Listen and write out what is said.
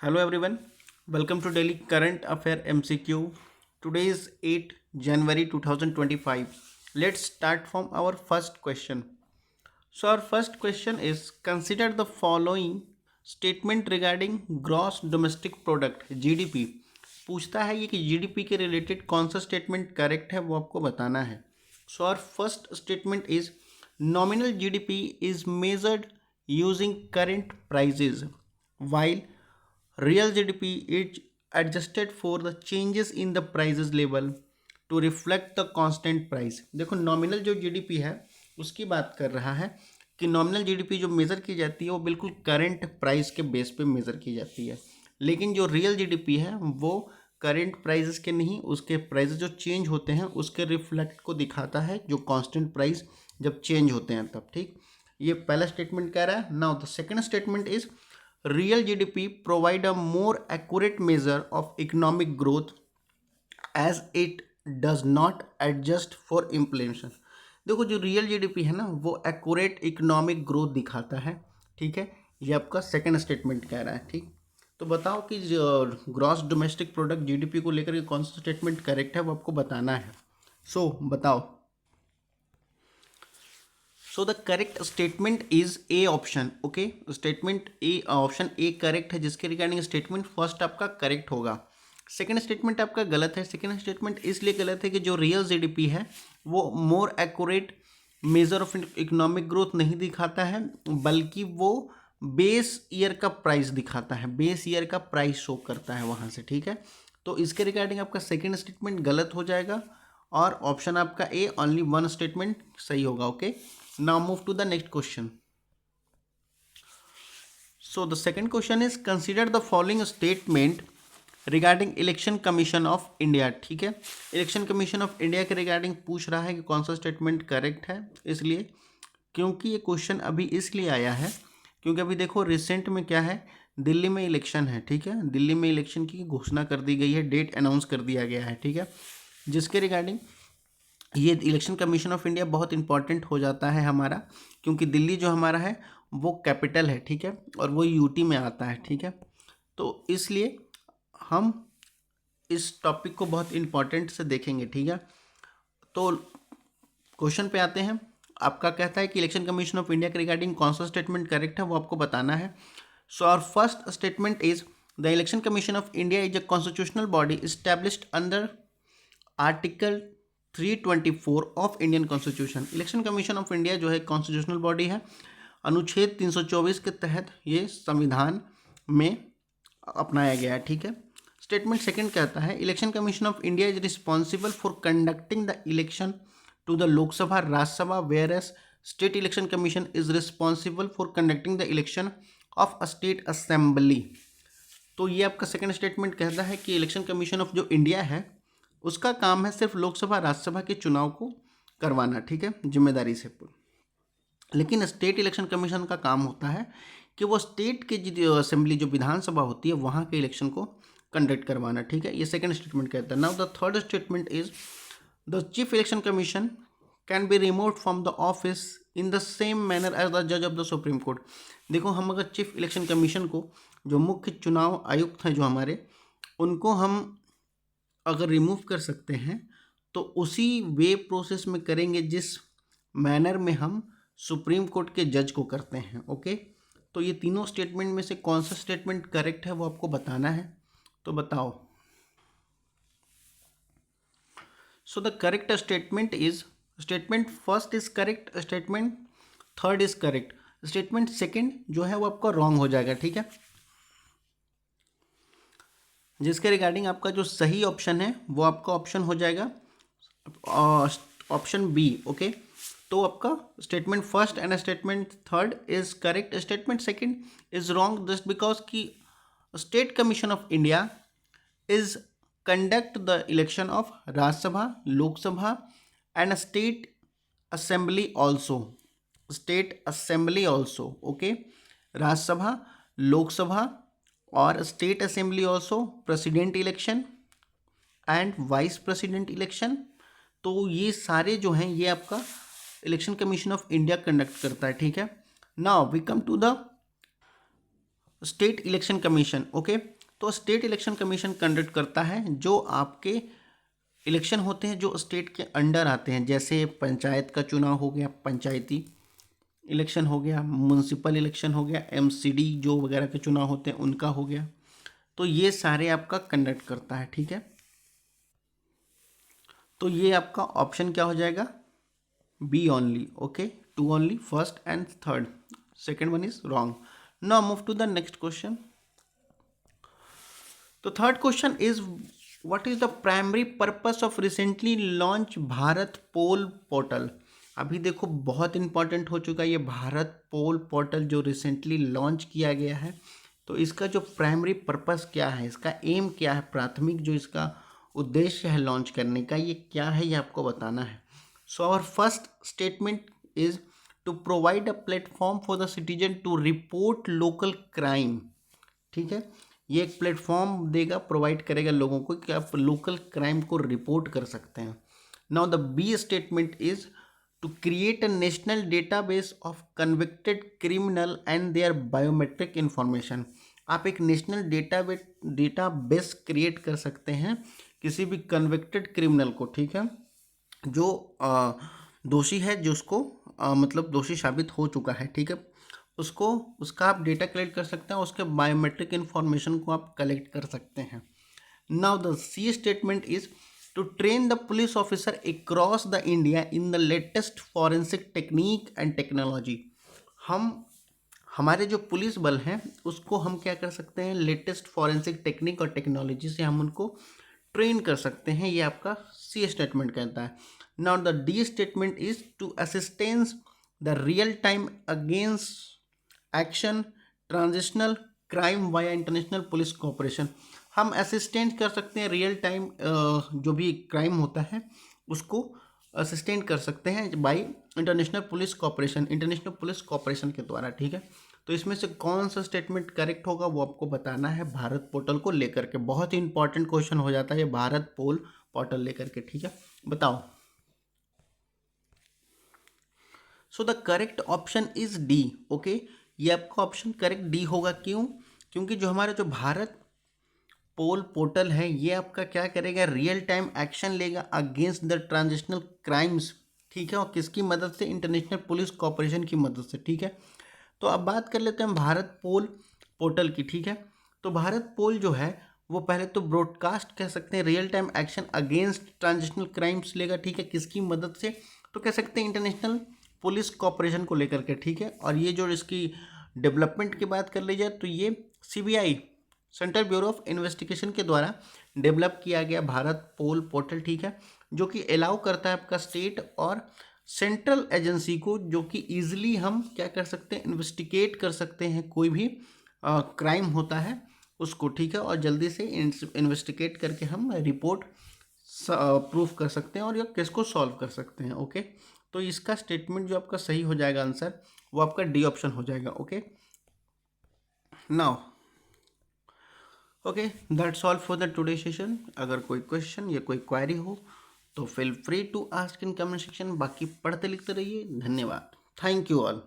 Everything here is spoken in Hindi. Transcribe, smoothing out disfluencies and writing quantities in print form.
Hello everyone, welcome to Daily Current Affair MCQ. Today is 8 January 2025. Let's start from our first question. So our first question is, consider the following statement regarding gross domestic product GDP. पूछता है ये कि GDP के रिलेटेड कौन सा स्टेटमेंट करेक्ट है वो आपको बताना है. So our first statement is, nominal GDP is measured using current prices while real GDP is adjusted for the changes in the prices level to reflect the constant price. देखो नॉमिनल जो जीडीपी है उसकी बात कर रहा है कि नॉमिनल जीडीपी जो मेज़र की जाती है वो बिल्कुल करंट प्राइस के बेस पे मेज़र की जाती है, लेकिन जो रियल जीडीपी है वो करंट प्राइसेस के नहीं, उसके प्राइसेस जो चेंज होते हैं उसके रिफ्लेक्ट को दिखाता है, जो कांस्टेंट प्राइस जब चेंज होते हैं तब. ठीक, ये पहला स्टेटमेंट कह रहा है. Now the second statement is, real GDP provide a more accurate measure of economic growth as it does not adjust for inflation. देखो जो रियल जीडीपी है ना वो एक्यूरेट इकोनॉमिक ग्रोथ दिखाता है. ठीक है, ये आपका सेकंड स्टेटमेंट कह रहा है. ठीक, तो बताओ कि ग्रॉस डोमेस्टिक प्रोडक्ट जीडीपी को लेकर के कौन सा स्टेटमेंट करेक्ट है वो आपको बताना है. सो बताओ. So the correct statement is A option. Okay, statement A option A correct है, जिसके रिगार्डिंग स्टेटमेंट फर्स्ट आपका करेक्ट होगा. सेकंड स्टेटमेंट आपका गलत है. सेकंड स्टेटमेंट इसलिए गलत है कि जो रियल जीडीपी है वो more accurate measure of economic growth नहीं दिखाता है, बल्कि वो बेस ईयर का प्राइस दिखाता है, बेस ईयर का प्राइस शो करता है वहाँ से. ठीक है, तो इसके रिगार्डिंग आपका सेकंड स्टेटमेंट गलत हो जाएगा और ऑप्शन आपका ए ओनली वन स्टेटमेंट सही होगा. Okay, now move to the next question. So the second question is, consider the following statement regarding election commission of India. ठीक है, इलेक्शन कमीशन ऑफ इंडिया के रिगार्डिंग पूछ रहा है कि कौन सा स्टेटमेंट करेक्ट है. इसलिए क्योंकि ये क्वेश्चन अभी इसलिए आया है क्योंकि अभी देखो रिसेंट में क्या है, दिल्ली में इलेक्शन है. ठीक है, दिल्ली में इलेक्शन की घोषणा कर दी गई है, डेट अनाउंस कर दिया गया है. ठीक है, जिसके रिगार्डिंग ये इलेक्शन कमीशन ऑफ इंडिया बहुत इंपॉर्टेंट हो जाता है हमारा, क्योंकि दिल्ली जो हमारा है वो कैपिटल है. ठीक है, और वो यूटी में आता है. ठीक है, तो इसलिए हम इस टॉपिक को बहुत इंपॉर्टेंट से देखेंगे. ठीक है, तो क्वेश्चन पे आते हैं. आपका कहता है कि इलेक्शन कमीशन ऑफ इंडिया के रिगार्डिंग कौन सा स्टेटमेंट करेक्ट है वो आपको बताना है. So our first statement is, the election commission of India is a constitutional body established under article 324 of Indian constitution. Election commission of India जो है कॉन्स्टिट्यूशनल बॉडी है, अनुच्छेद 324 के तहत ये संविधान में अपनाया गया है. ठीक है, स्टेटमेंट सेकंड कहता है, election commission of India is responsible for conducting the election to the Lok Sabha Rajya Sabha, whereas state election commission is responsible for conducting the election of a state assembly. तो ये आपका सेकंड स्टेटमेंट कहता है कि इलेक्शन कमीशन ऑफ जो इंडिया है उसका काम है सिर्फ लोकसभा राज्यसभा के चुनाव को करवाना. ठीक है, जिम्मेदारी से. लेकिन स्टेट इलेक्शन कमीशन का काम होता है कि वो स्टेट के जो असेंबली जो विधानसभा होती है वहाँ के इलेक्शन को कंडक्ट करवाना. ठीक है, ये सेकंड स्टेटमेंट कहता है. Now the third statement is, the chief election commission can be removed from the office in the same manner as the जज ऑफ द सुप्रीम कोर्ट. देखो, हम अगर चीफ इलेक्शन कमीशन को, जो मुख्य चुनाव आयुक्त हैं जो हमारे, उनको हम अगर रिमूव कर सकते हैं तो उसी वे प्रोसेस में करेंगे जिस मैनर में हम सुप्रीम कोर्ट के जज को करते हैं. ओके, तो ये तीनों स्टेटमेंट में से कौन सा स्टेटमेंट करेक्ट है वो आपको बताना है. तो बताओ. So the correct statement is, statement first is correct, statement third is correct, statement second जो है वो आपका रॉन्ग हो जाएगा. ठीक है, जिसके रिगार्डिंग आपका जो सही ऑप्शन है वो आपका ऑप्शन हो जाएगा ऑप्शन बी. ओके, तो आपका statement first and statement third is correct, statement second is wrong just because कि state commission of India is conduct the election of Rajya Sabha, Lok Sabha and state assembly also, state assembly also. Okay, Rajya Sabha, Lok Sabha और state assembly also, president election and vice president election. तो ये सारे जो हैं ये आपका election commission of India conduct करता है. ठीक है, now we come to the state election commission, okay. तो स्टेट इलेक्शन कमीशन कंडक्ट करता है जो आपके इलेक्शन होते हैं जो स्टेट के अंडर आते हैं, जैसे पंचायत का चुनाव हो गया, पंचायती इलेक्शन हो गया, म्यूनसिपल इलेक्शन हो गया, एमसीडी जो वगैरह के चुनाव होते हैं उनका हो गया। तो ये सारे आपका कंडक्ट करता है, ठीक है। तो ये आपका ऑप्शन क्या हो जाएगा, B only, okay. Two only, first and third, second one is wrong. Now move to the next question. तो third question is what is the primary purpose of recently launch Bharat poll portal. अभी देखो बहुत इंपॉर्टेंट हो चुका है ये भारत पोल पोर्टल जो रिसेंटली लॉन्च किया गया है। तो इसका जो प्राइमरी पर्पस क्या है, इसका एम क्या है, प्राथमिक जो इसका उद्देश्य है लॉन्च करने का, ये क्या है, ये आपको बताना है। So our first statement is to provide a platform for the citizen to report local crime, ठीक है। ये एक प्लेटफॉर्म देगा, प्रोवाइड करेगा लोगों को कि आप लोकल क्राइम को रिपोर्ट कर सकते हैं। Now the B statement is to create a national database of convicted criminal and their biometric information. आप एक नेशनल डेटाबेस क्रिएट कर सकते हैं किसी भी कन्विक्टेड क्रिमिनल को, ठीक है, जो दोषी है, जो उसको मतलब दोषी साबित हो चुका है, ठीक है, उसको उसका आप डेटा कलेक्ट कर सकते हैं, उसके बायोमेट्रिक इन्फॉर्मेशन को आप कलेक्ट कर सकते हैं। Now the C statement is to train the police officer across the India in the latest forensic technique and technology. हमारे जो पुलिस बल हैं उसको हम क्या कर सकते हैं, लेटेस्ट फॉरेंसिक टेक्निक और टेक्नोलॉजी से हम उनको ट्रेन कर सकते हैं, ये आपका सी स्टेटमेंट कहता है। Now the D statement is to assistance the real time against action transitional crime via international police cooperation. हम असिस्टेंट कर सकते हैं रियल टाइम जो भी क्राइम होता है उसको असिस्टेंट कर सकते हैं बाय इंटरनेशनल पुलिस कोऑपरेशन के द्वारा, ठीक है। तो इसमें से कौन सा स्टेटमेंट करेक्ट होगा वो आपको बताना है भारत पोर्टल को लेकर के। बहुत ही इंपॉर्टेंट क्वेश्चन हो जाता है ये भारत पोर्टल लेकर के, ठीक है, बताओ। So the correct option is D, okay. ये आपका ऑप्शन करेक्ट डी होगा, क्यों, क्योंकि जो हमारा जो भारत पोल पोर्टल है ये आपका क्या करेगा, रियल टाइम एक्शन लेगा अगेंस्ट द ट्रांजिशनल क्राइम्स, ठीक है, और किसकी मदद से, इंटरनेशनल पुलिस कोऑपरेशन की मदद से, ठीक है। तो अब बात कर लेते हैं भारत पोल पोर्टल की, ठीक है। तो भारत पोल जो है वो पहले तो ब्रॉडकास्ट कह सकते हैं, real time action against transitional crimes लेगा, ठीक है, किसकी मदद से, तो कह सकते हैं इंटरनेशनल पुलिस कोऑपरेशन को लेकर के, ठीक है। और ये जो इसकी डेवलपमेंट की बात कर ली जाए तो ये CBI central bureau of investigation के द्वारा डेवलप किया गया भारत पोल पोर्टल, ठीक है, जो कि अलाउ करता है आपका स्टेट और सेंट्रल एजेंसी को, जो कि ईजिली हम क्या कर सकते हैं, इन्वेस्टिगेट कर सकते हैं कोई भी क्राइम होता है उसको, ठीक है, और जल्दी से इन्वेस्टिगेट करके हम रिपोर्ट प्रूफ कर सकते हैं और या केस को सॉल्व कर सकते हैं, ओके। तो इसका स्टेटमेंट जो आपका सही हो जाएगा आंसर वो आपका डी ऑप्शन हो जाएगा, okay. Now okay, that's all for the today session. अगर कोई क्वेश्चन या कोई क्वेरी हो तो feel free to ask in comment section. बाकी पढ़ते लिखते रहिए। धन्यवाद, थैंक यू ऑल।